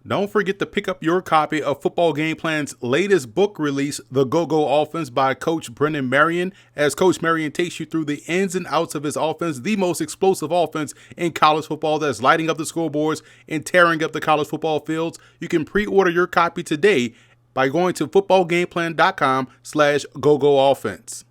Don't forget to pick up your copy of Football Game Plan's latest book release, The Go-Go Offense by Coach Brendan Marion, as Coach Marion takes you through the ins and outs of his offense, the most explosive offense in college football that's lighting up the scoreboards and tearing up the college football fields. You can pre-order your copy today by going to footballgameplan.com/go-go-offense.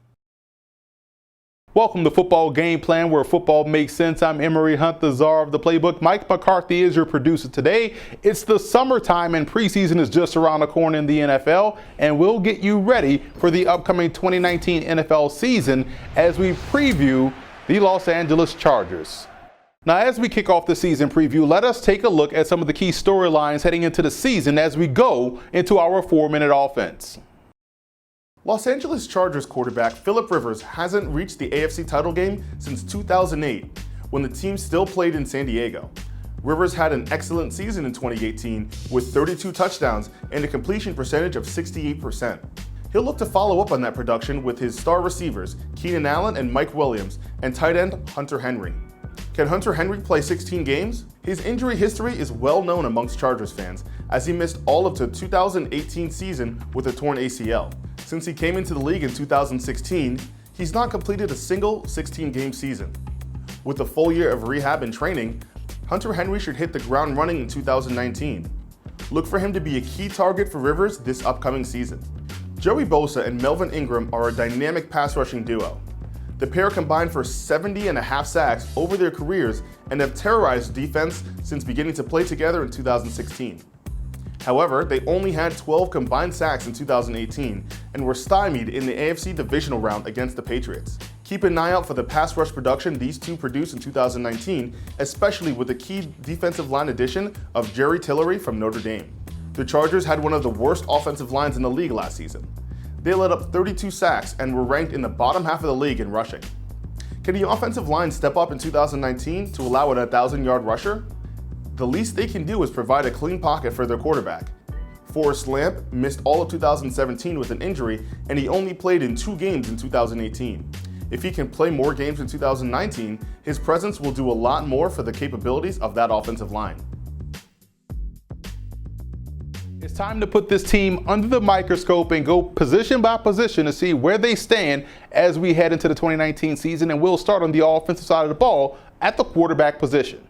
Welcome to Football Game Plan, where football makes sense. I'm Emery Hunt, the czar of the Playbook. Mike McCarthy is your producer today. It's the summertime and preseason is just around the corner in the NFL, and we'll get you ready for the upcoming 2019 NFL season as we preview the Los Angeles Chargers. Now, as we kick off the season preview, let us take a look at some of the key storylines heading into the season as we go into our 4-minute offense. Los Angeles Chargers quarterback Philip Rivers hasn't reached the AFC title game since 2008, when the team still played in San Diego. Rivers had an excellent season in 2018 with 32 touchdowns and a completion percentage of 68%. He'll look to follow up on that production with his star receivers Keenan Allen and Mike Williams and tight end Hunter Henry. Can Hunter Henry play 16 games? His injury history is well known amongst Chargers fans, as he missed all of the 2018 season with a torn ACL. Since he came into the league in 2016, he's not completed a single 16-game season. With a full year of rehab and training, Hunter Henry should hit the ground running in 2019. Look for him to be a key target for Rivers this upcoming season. Joey Bosa and Melvin Ingram are a dynamic pass rushing duo. The pair combined for 70.5 sacks over their careers and have terrorized defense since beginning to play together in 2016. However, they only had 12 combined sacks in 2018 and were stymied in the AFC divisional round against the Patriots. Keep an eye out for the pass rush production these two produced in 2019, especially with the key defensive line addition of Jerry Tillery from Notre Dame. The Chargers had one of the worst offensive lines in the league last season. They let up 32 sacks and were ranked in the bottom half of the league in rushing. Can the offensive line step up in 2019 to allow an 1,000-yard rusher? The least they can do is provide a clean pocket for their quarterback. Forrest Lamp missed all of 2017 with an injury, and he only played in 2 games in 2018. If he can play more games in 2019, his presence will do a lot more for the capabilities of that offensive line. It's time to put this team under the microscope and go position by position to see where they stand as we head into the 2019 season, and we'll start on the offensive side of the ball at the quarterback position.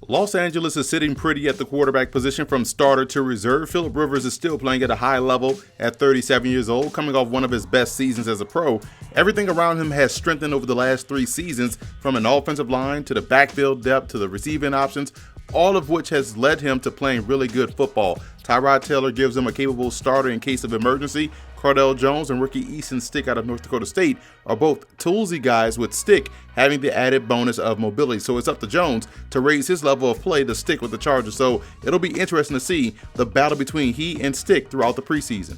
Los Angeles is sitting pretty at the quarterback position from starter to reserve. Philip Rivers is still playing at a high level at 37 years old, coming off one of his best seasons as a pro. Everything around him has strengthened over the last 3 seasons, from an offensive line to the backfield depth to the receiving options, all of which has led him to playing really good football. Tyrod Taylor gives him a capable starter in case of emergency. Cardell Jones and rookie Easton Stick out of North Dakota State are both toolsy guys, with Stick having the added bonus of mobility. So it's up to Jones to raise his level of play to stick with the Chargers. So it'll be interesting to see the battle between he and Stick throughout the preseason.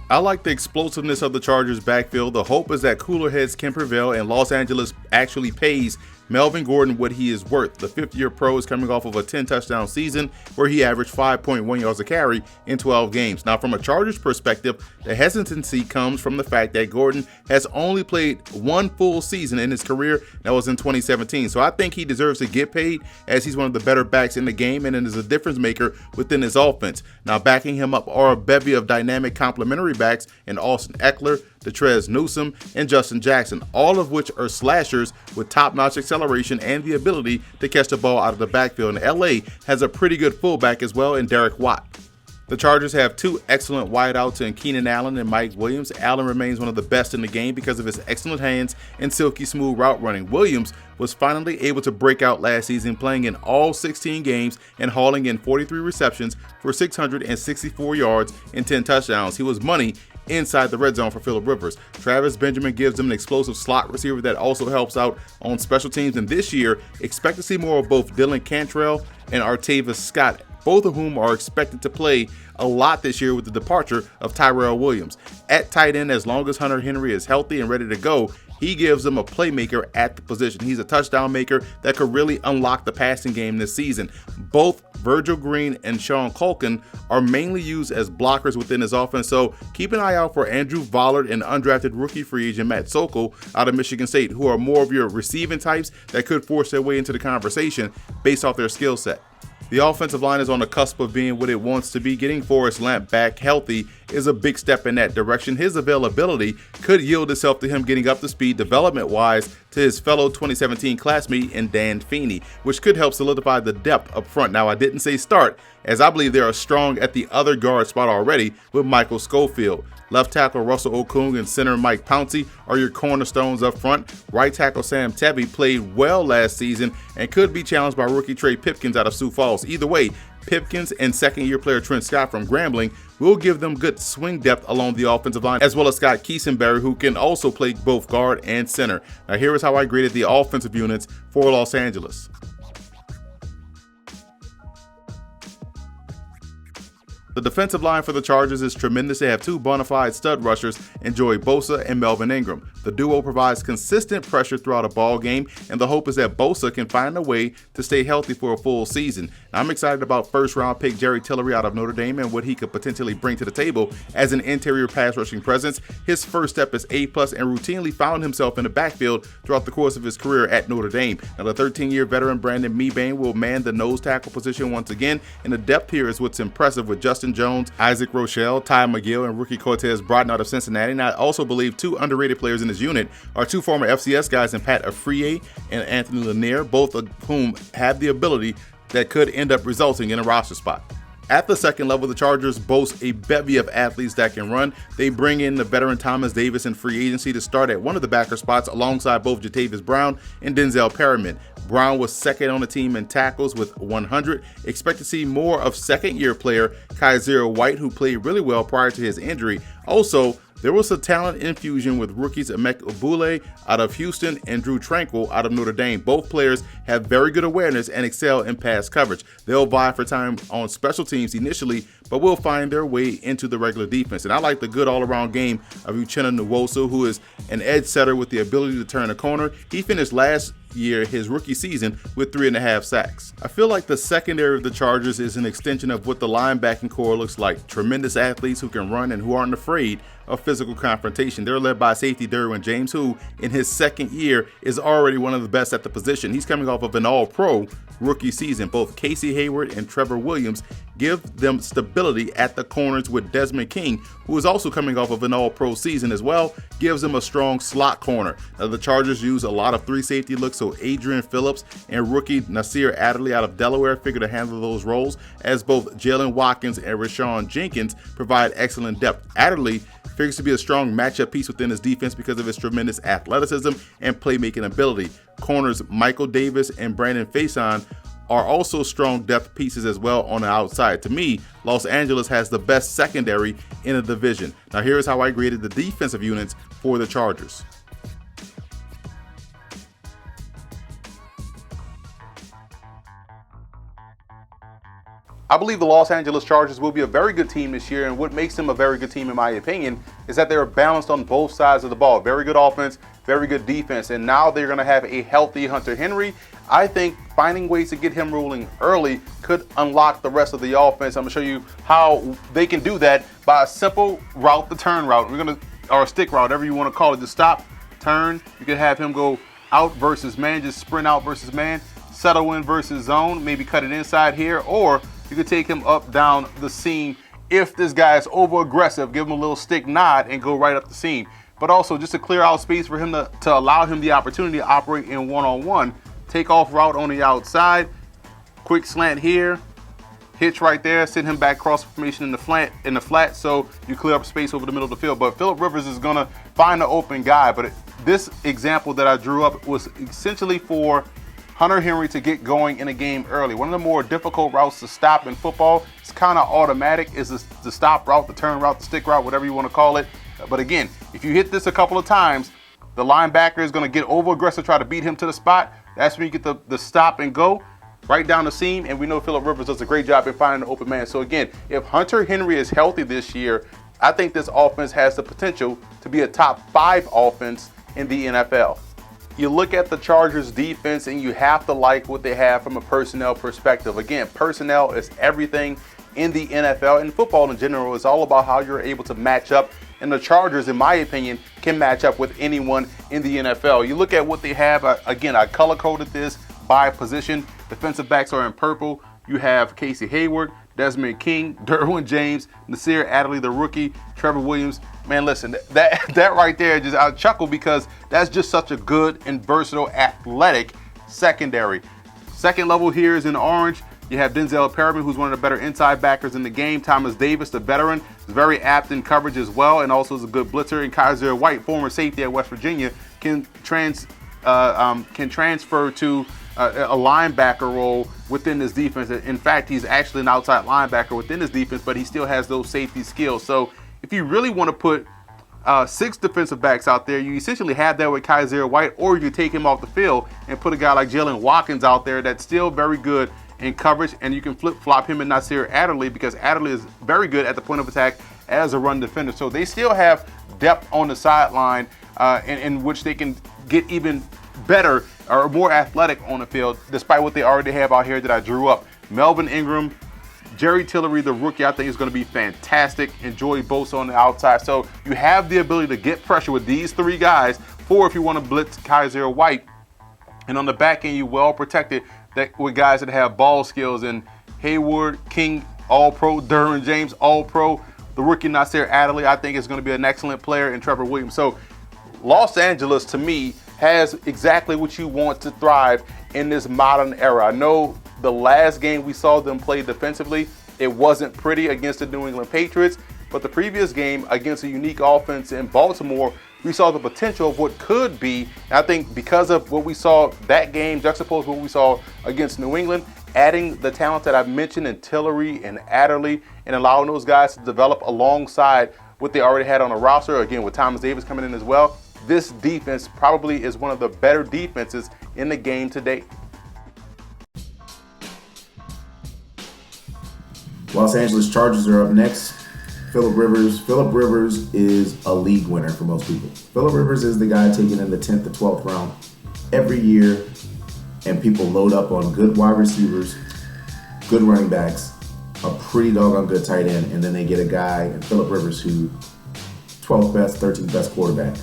I like the explosiveness of the Chargers' backfield. The hope is that cooler heads can prevail and Los Angeles actually pays Melvin Gordon what he is worth. The 5th-year pro is coming off of a 10-touchdown season where he averaged 5.1 yards a carry in 12 games. Now, from a Chargers perspective, the hesitancy comes from the fact that Gordon has only played 1 full season in his career. That was in 2017. So I think he deserves to get paid, as he's one of the better backs in the game and is a difference maker within his offense. Now, backing him up are a bevy of dynamic complementary backs in Austin Eckler, Detrez Newsome, and Justin Jackson, all of which are slashers with top-notch acceleration and the ability to catch the ball out of the backfield. And LA has a pretty good fullback as well in Derek Watt. The Chargers have 2 excellent wideouts in Keenan Allen and Mike Williams. Allen remains one of the best in the game because of his excellent hands and silky smooth route running. Williams was finally able to break out last season, playing in all 16 games and hauling in 43 receptions for 664 yards and 10 touchdowns. He was money inside the red zone for Philip Rivers. Travis Benjamin gives him an explosive slot receiver that also helps out on special teams. And this year, expect to see more of both Dylan Cantrell and Artavis Scott, both of whom are expected to play a lot this year with the departure of Tyrell Williams. At tight end, as long as Hunter Henry is healthy and ready to go, he gives them a playmaker at the position. He's a touchdown maker that could really unlock the passing game this season. Both Virgil Green and Sean Culkin are mainly used as blockers within his offense, so keep an eye out for Andrew Vollard and undrafted rookie free agent Matt Sokol out of Michigan State, who are more of your receiving types that could force their way into the conversation based off their skill set. The offensive line is on the cusp of being what it wants to be. Getting Forrest Lamp back healthy is a big step in that direction. His availability could yield itself to him getting up to speed development-wise to his fellow 2017 classmate in Dan Feeney, which could help solidify the depth up front. Now, I didn't say start, as I believe they are strong at the other guard spot already with Michael Schofield. Left tackle Russell Okung and center Mike Pouncey are your cornerstones up front. Right tackle Sam Tebby played well last season and could be challenged by rookie Trey Pipkins out of Sioux Falls. Either way, Pipkins and second-year player Trent Scott from Grambling will give them good swing depth along the offensive line, as well as Scott Kiesenberry, who can also play both guard and center. Now, here is how I graded the offensive units for Los Angeles. The defensive line for the Chargers is tremendous. They have two bona fide stud rushers in Joey Bosa and Melvin Ingram. The duo provides consistent pressure throughout a ball game, and the hope is that Bosa can find a way to stay healthy for a full season. I'm excited about first-round pick Jerry Tillery out of Notre Dame and what he could potentially bring to the table as an interior pass rushing presence. His first step is A+ and routinely found himself in the backfield throughout the course of his career at Notre Dame. Now, the 13-year veteran Brandon Mebane will man the nose tackle position once again, and the depth here is what's impressive with Justin Jones, Isaac Rochelle, Ty McGill, and rookie Cortez Broughton out of Cincinnati. And I also believe two underrated players in this unit are two former FCS guys in Pat Afriye and Anthony Lanier, both of whom have the ability that could end up resulting in a roster spot. At the second level, the Chargers boast a bevy of athletes that can run. They bring in the veteran Thomas Davis in free agency to start at one of the backer spots alongside both Jatavis Brown and Denzel Perryman. Brown was second on the team in tackles with 100. Expect to see more of second-year player Kaiser White, who played really well prior to his injury. Also, there was a talent infusion with rookies Emek Ubule out of Houston and Drew Tranquil out of Notre Dame. Both players have very good awareness and excel in pass coverage. They'll vie for time on special teams initially, but will find their way into the regular defense. And I like the good all-around game of Uchenna Nwosu, who is an edge setter with the ability to turn a corner. He finished last year, his rookie season, with 3.5 sacks. I feel like the secondary of the Chargers is an extension of what the linebacking core looks like. Tremendous athletes who can run and who aren't afraid of physical confrontation. They're led by safety Derwin James, who in his second year is already one of the best at the position. He's coming off of an all-pro rookie season. Both Casey Hayward and Trevor Williams give them stability at the corners, with Desmond King, who is also coming off of an all-pro season as well, gives them a strong slot corner. Now, the Chargers use a lot of three safety looks, so Adrian Phillips and rookie Nasir Adderley out of Delaware figure to handle those roles, as both Jalen Watkins and Rashawn Jenkins provide excellent depth. Adderley figures to be a strong matchup piece within his defense because of his tremendous athleticism and playmaking ability. Corners Michael Davis and Brandon Faison are also strong depth pieces as well on the outside. To me, Los Angeles has the best secondary in the division. Now, here's how I graded the defensive units for the Chargers. I believe the Los Angeles Chargers will be a very good team this year, and what makes them a very good team, in my opinion, is that they're balanced on both sides of the ball. Very good offense, very good defense, and now they're going to have a healthy Hunter Henry. I think finding ways to get him rolling early could unlock the rest of the offense. I'm going to show you how they can do that by a simple route, the turn route. Or a stick route, whatever you want to call it. Just stop, turn. You can have him go out versus man, just sprint out versus man, settle in versus zone, maybe cut it inside here, or you could take him up, down the seam. If this guy is over aggressive, give him a little stick nod and go right up the seam. But also just to clear out space for him to allow him the opportunity to operate in one-on-one. Take off route on the outside, quick slant here, hitch right there, send him back cross formation in the flat, so you clear up space over the middle of the field. But Phillip Rivers is gonna find an open guy. But this example that I drew up was essentially for Hunter Henry to get going in a game early. One of the more difficult routes to stop in football, it's kind of automatic, is the stop route, the turn route, the stick route, whatever you want to call it. But again, if you hit this a couple of times, the linebacker is going to get over aggressive, try to beat him to the spot. That's when you get the stop and go right down the seam. And we know Phillip Rivers does a great job in finding an open man. So again, if Hunter Henry is healthy this year, I think this offense has the potential to be a top 5 offense in the NFL. You look at the Chargers defense and you have to like what they have from a personnel perspective. Again, personnel is everything in the NFL, and football in general is all about how you're able to match up. And the Chargers, in my opinion, can match up with anyone in the NFL. You look at what they have. Again, I color-coded this by position. Defensive backs are in purple. you have Casey Hayward, Desmond King, Derwin James, Nasir Adderley, the rookie, Trevor Williams. Man, listen, that right there, just I chuckle because that's just such a good and versatile athletic secondary. Second level here is in orange. You have Denzel Perryman, who's one of the better inside backers in the game. Thomas Davis, the veteran, is very apt in coverage as well, and also is a good blitzer. And Kaiser White, former safety at West Virginia, can transfer to a linebacker role within this defense. In fact, he's actually an outside linebacker within this defense, but he still has those safety skills. So if you really want to put 6 defensive backs out there, you essentially have that with Kaiser White, or you can take him off the field and put a guy like Jalen Watkins out there that's still very good in coverage, and you can flip-flop him and Nasir Adderley because Adderley is very good at the point of attack as a run defender. So they still have depth on the sideline in which they can get even better or more athletic on the field, despite what they already have out here that I drew up. Melvin Ingram, Jerry Tillery, the rookie, I think is going to be fantastic. And Joey Bosa on the outside. So you have the ability to get pressure with these 3 guys, or if you want to blitz Kaiser White. And on the back end, you're well protected with guys that have ball skills, and Hayward, King, All-Pro, Derwin James, All-Pro. The rookie Nasir Adderley, I think, is going to be an excellent player, and Trevor Williams. So Los Angeles, to me, has exactly what you want to thrive in this modern era. I know the last game we saw them play defensively, it wasn't pretty against the New England Patriots, but the previous game against a unique offense in Baltimore, we saw the potential of what could be. And I think because of what we saw that game, juxtaposed what we saw against New England, adding the talent that I've mentioned in Tillery and Adderley and allowing those guys to develop alongside what they already had on the roster, again, with Thomas Davis coming in as well, this defense probably is one of the better defenses in the game to date. Los Angeles Chargers are up next. Phillip Rivers. Phillip Rivers is a league winner for most people. Phillip Rivers is the guy taken in the 10th to 12th round every year, and people load up on good wide receivers, good running backs, a pretty doggone good tight end, and then they get a guy, Phillip Rivers, who 12th best, 13th best quarterback.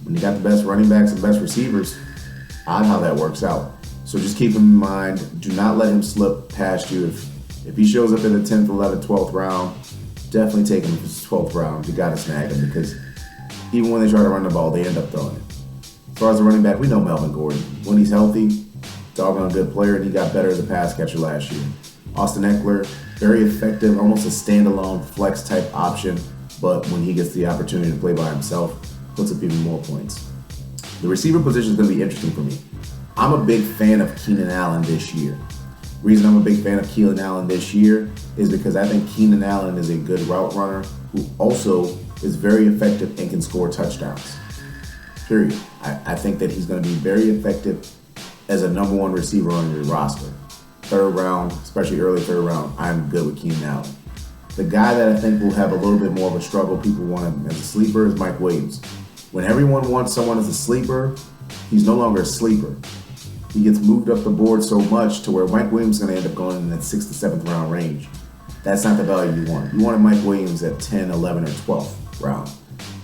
When you got the best running backs and best receivers, odd how that works out. So just keep him in mind. Do not let him slip past you. If he shows up in the 10th, 11th, 12th round, definitely take him in the 12th round. You got to snag him because even when they try to run the ball, they end up throwing it. As far as the running back, we know Melvin Gordon. When he's healthy, doggone good player, and he got better as a pass catcher last year. Austin Eckler, very effective, almost a standalone flex type option, but when he gets the opportunity to play by himself, puts up even more points. The receiver position is going to be interesting for me. I'm a big fan of Keenan Allen this year. The reason I'm a big fan of Keenan Allen this year is because I think Keenan Allen is a good route runner who also is very effective and can score touchdowns. Period. I think that he's going to be very effective as a number 1 receiver on your roster. 3rd round, especially early 3rd round, I'm good with Keenan Allen. The guy that I think will have a little bit more of a struggle, people want him as a sleeper, is Mike Williams. When everyone wants someone as a sleeper, he's no longer a sleeper. He gets moved up the board so much to where Mike Williams is going to end up going in that 6th to 7th round range. That's not the value you want. You wanted Mike Williams at 10, 11, or 12th round.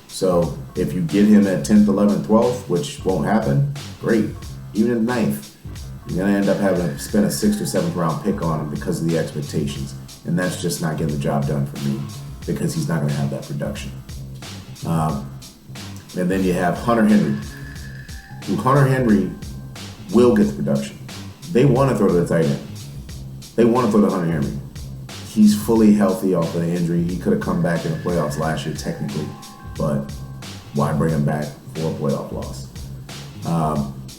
So if you get him at 10th, 11th, 12th, which won't happen, great. Even at 9th, you're going to end up having to spend a 6th or 7th round pick on him because of the expectations. And that's just not getting the job done for me because he's not going to have that production. And then you have Hunter Henry. Hunter Henry will get the production. They want to throw to the tight end. They want to throw to Hunter Henry. He's fully healthy off of the injury. He could have come back in the playoffs last year technically, but why bring him back for a playoff loss?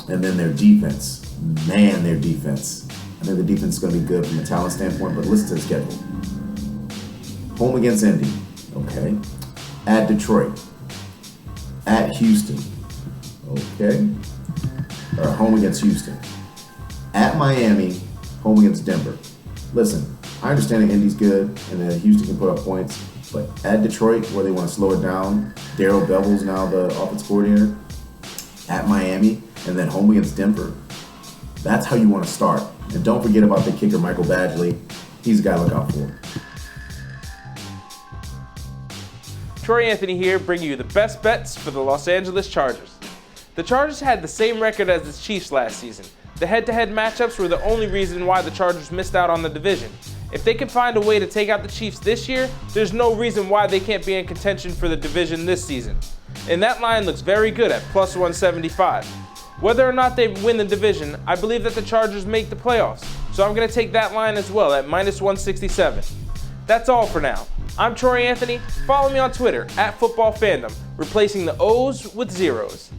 And then their defense. Man, their defense. I think the defense is going to be good from a talent standpoint, but listen to the schedule. Home against Indy, okay. At Detroit. At Houston, okay. Or home against Houston. At Miami, home against Denver. Listen, I understand that Indy's good and that Houston can put up points, but at Detroit, where they want to slow it down, Darrell Bevel's now the offensive coordinator. At Miami, and then home against Denver. That's how you want to start. And don't forget about the kicker, Michael Badgley. He's a guy to look out for. Troy Anthony here, bringing you the best bets for the Los Angeles Chargers. The Chargers had the same record as the Chiefs last season, The head-to-head matchups were the only reason why the Chargers missed out on the division. If they can find a way to take out the Chiefs this year, there's no reason why they can't be in contention for the division this season. And that line looks very good at plus 175. Whether or not they win the division, I believe that the Chargers make the playoffs. So I'm going to take that line as well at minus 167. That's all for now. I'm Troy Anthony. Follow me on Twitter at FootballFandom, replacing the O's with zeros.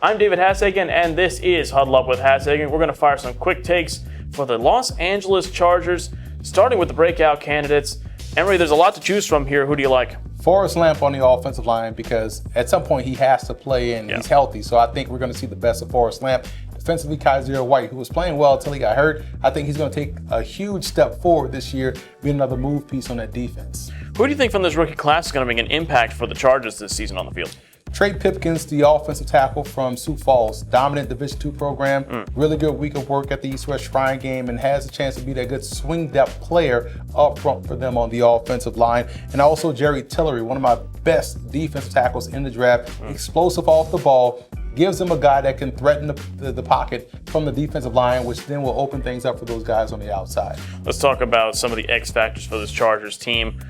I'm David Hassagen, and this is Huddle Up with Hassagen. We're going to fire some quick takes for the Los Angeles Chargers, starting with the breakout candidates. Emery, there's a lot to choose from here. Who do you like? Forrest Lamp on the offensive line, because at some point he has to play and he's healthy. So I think we're going to see the best of Forrest Lamp. Defensively, Kaiser White, who was playing well until he got hurt. I think he's going to take a huge step forward this year, be another move piece on that defense. Who do you think from this rookie class is going to make an impact for the Chargers this season on the field? Trey Pipkins, the offensive tackle from Sioux Falls, dominant Division II program, really good week of work at the East-West Shrine game, and has a chance to be that good swing depth player up front for them on the offensive line. And also Jerry Tillery, one of my best defensive tackles in the draft, explosive off the ball, gives them a guy that can threaten the pocket from the defensive line, which then will open things up for those guys on the outside. Let's talk about some of the X factors for this Chargers team.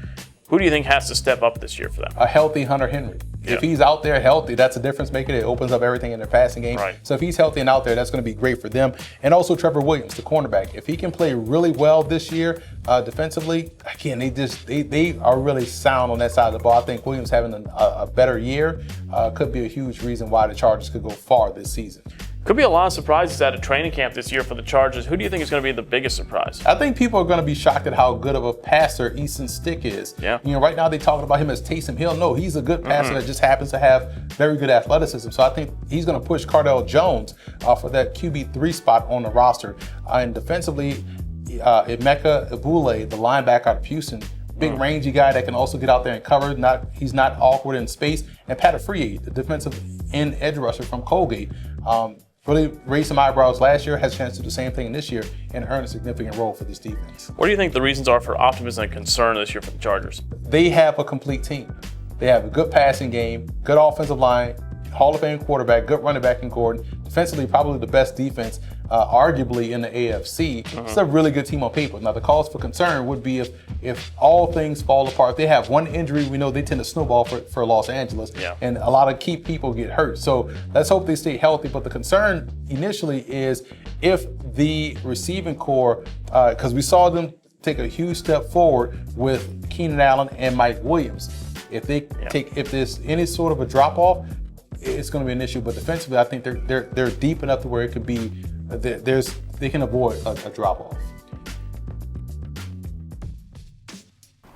Who do you think has to step up this year for them? A healthy Hunter Henry. If he's out there healthy, that's a difference maker. It opens up everything in their passing game. Right. So if he's healthy and out there, that's going to be great for them. And also Trevor Williams, the cornerback. If he can play really well this year defensively, again, they are really sound on that side of the ball. I think Williams having a better year could be a huge reason why the Chargers could go far this season. Could be a lot of surprises at a training camp this year for the Chargers. Who do you think is going to be the biggest surprise? I think people are going to be shocked at how good of a passer Easton Stick is. Yeah. You know, right now they're talking about him as Taysom Hill. No, he's a good passer that just happens to have very good athleticism. So I think he's going to push Cardell Jones for that QB3 spot on the roster. And defensively, Emeka Ebule, the linebacker out of Houston, big rangy guy that can also get out there and cover. He's not awkward in space. And Pat Afriye, the defensive end edge rusher from Colgate. Really raised some eyebrows last year, has a chance to do the same thing this year, and earn a significant role for this defense. What do you think the reasons are for optimism and concern this year for the Chargers? They have a complete team. They have a good passing game, good offensive line, Hall of Fame quarterback, good running back in Gordon. Defensively, probably the best defense, arguably in the AFC. It's a really good team on paper. Now, the cause for concern would be if all things fall apart. If they have one injury, we know they tend to snowball for Los Angeles, and a lot of key people get hurt. So let's hope they stay healthy. But the concern initially is if the receiving core, because we saw them take a huge step forward with Keenan Allen and Mike Williams. If there's any sort of a drop off, it's going to be an issue. But defensively, I think they're deep enough to where it could be they can avoid a drop off.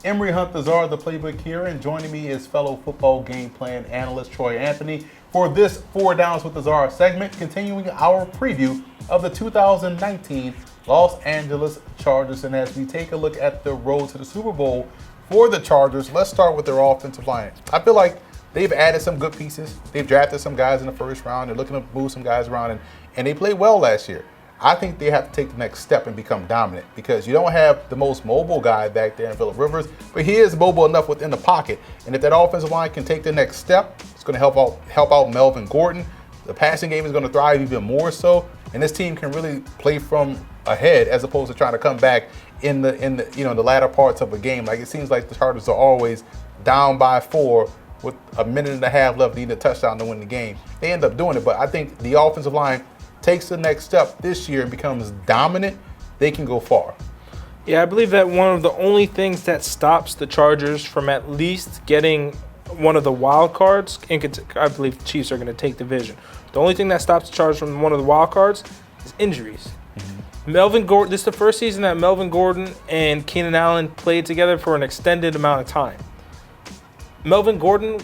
Emery Hunt-Lazar, the Playbook here, and joining me is fellow football game plan analyst Troy Anthony for this 4 Downs with Lazar segment, continuing our preview of the 2019 Los Angeles Chargers. And as we take a look at the road to the Super Bowl for the Chargers, let's start with their offensive line. I feel like they've added some good pieces. They've drafted some guys in the first round. They're looking to move some guys around, and they played well last year. I think they have to take the next step and become dominant, because you don't have the most mobile guy back there in Phillip Rivers, but he is mobile enough within the pocket. And if that offensive line can take the next step, it's going to help out Melvin Gordon. The passing game is going to thrive even more so, and this team can really play from ahead as opposed to trying to come back in the latter parts of a game. Like, it seems like the Chargers are always down by 4 with a minute and a half left, needing a touchdown to win the game. They end up doing it, but I think the offensive line takes the next step this year and becomes dominant. They can go far. Yeah, I believe that one of the only things that stops the Chargers from at least getting one of the wild cards, I believe the Chiefs are going to take the division. The only thing that stops the Chargers from one of the wild cards is injuries. Melvin Gordon, this is the first season that Melvin Gordon and Keenan Allen played together for an extended amount of time. Melvin Gordon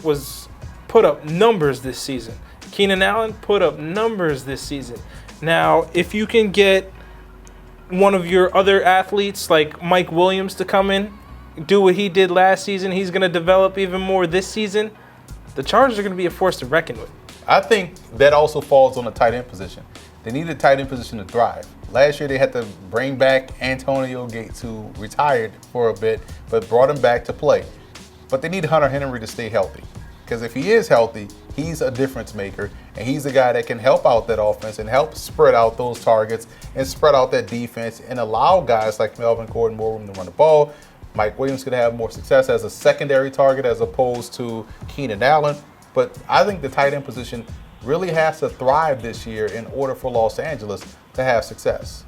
put up numbers this season. Keenan Allen put up numbers this season. Now, if you can get one of your other athletes like Mike Williams to come in, do what he did last season, he's going to develop even more this season, the Chargers are going to be a force to reckon with. I think that also falls on the tight end position. They need a tight end position to thrive. Last year they had to bring back Antonio Gates, who retired for a bit, but brought him back to play. But they need Hunter Henry to stay healthy. Because if he is healthy, he's a difference maker, and he's a guy that can help out that offense and help spread out those targets and spread out that defense and allow guys like Melvin Gordon more room to run the ball. Mike Williams could have more success as a secondary target as opposed to Keenan Allen. But I think the tight end position really has to thrive this year in order for Los Angeles to have success.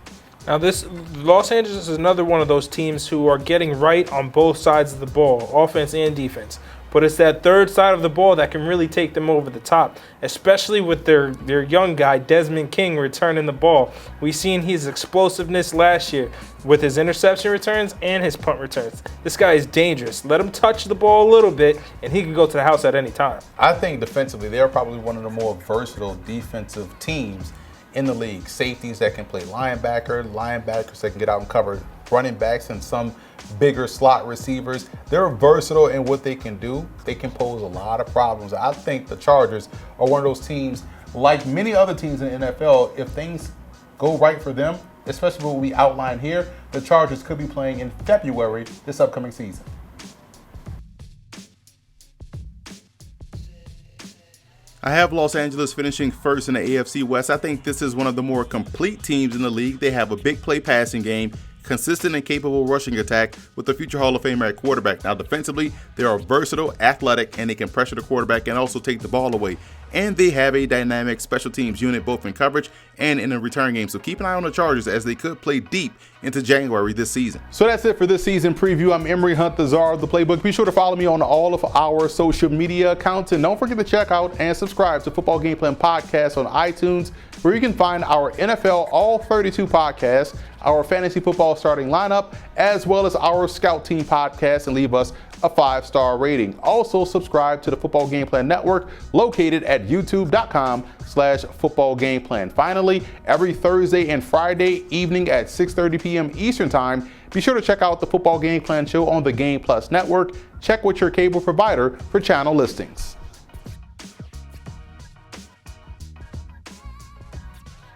Now, this Los Angeles is another one of those teams who are getting right on both sides of the ball, offense and defense. But it's that third side of the ball that can really take them over the top, especially with their young guy, Desmond King, returning the ball. We've seen his explosiveness last year with his interception returns and his punt returns. This guy is dangerous. Let him touch the ball a little bit, and he can go to the house at any time. I think defensively, they're probably one of the more versatile defensive teams in the league. Safeties that can play linebackers that can get out and cover running backs, and some bigger slot receivers. They're versatile in what they can do. They can pose a lot of problems. I think the Chargers are one of those teams, like many other teams in the NFL, if things go right for them, especially what we outlined here, the Chargers could be playing in February this upcoming season. I have Los Angeles finishing first in the AFC West. I think this is one of the more complete teams in the league. They have a big play passing game, consistent and capable rushing attack with a future Hall of Famer at quarterback. Now defensively, they are versatile, athletic, and they can pressure the quarterback and also take the ball away. And they have a dynamic special teams unit both in coverage and in the return game. So keep an eye on the Chargers as they could play deep into January this season. So that's it for this season preview. I'm Emory Hunt, the czar of the Playbook. Be sure to follow me on all of our social media accounts. And don't forget to check out and subscribe to Football Game Plan Podcast on iTunes, where you can find our NFL All 32 podcasts, our fantasy football starting lineup, as well as our Scout Team podcast, and leave us a 5-star rating. Also subscribe to the Football Game Plan Network located at youtube.com/footballgameplan. Finally, every Thursday and Friday evening at 6:30 p.m. Eastern Time, be sure to check out the Football Game Plan show on the Game Plus Network. Check with your cable provider for channel listings.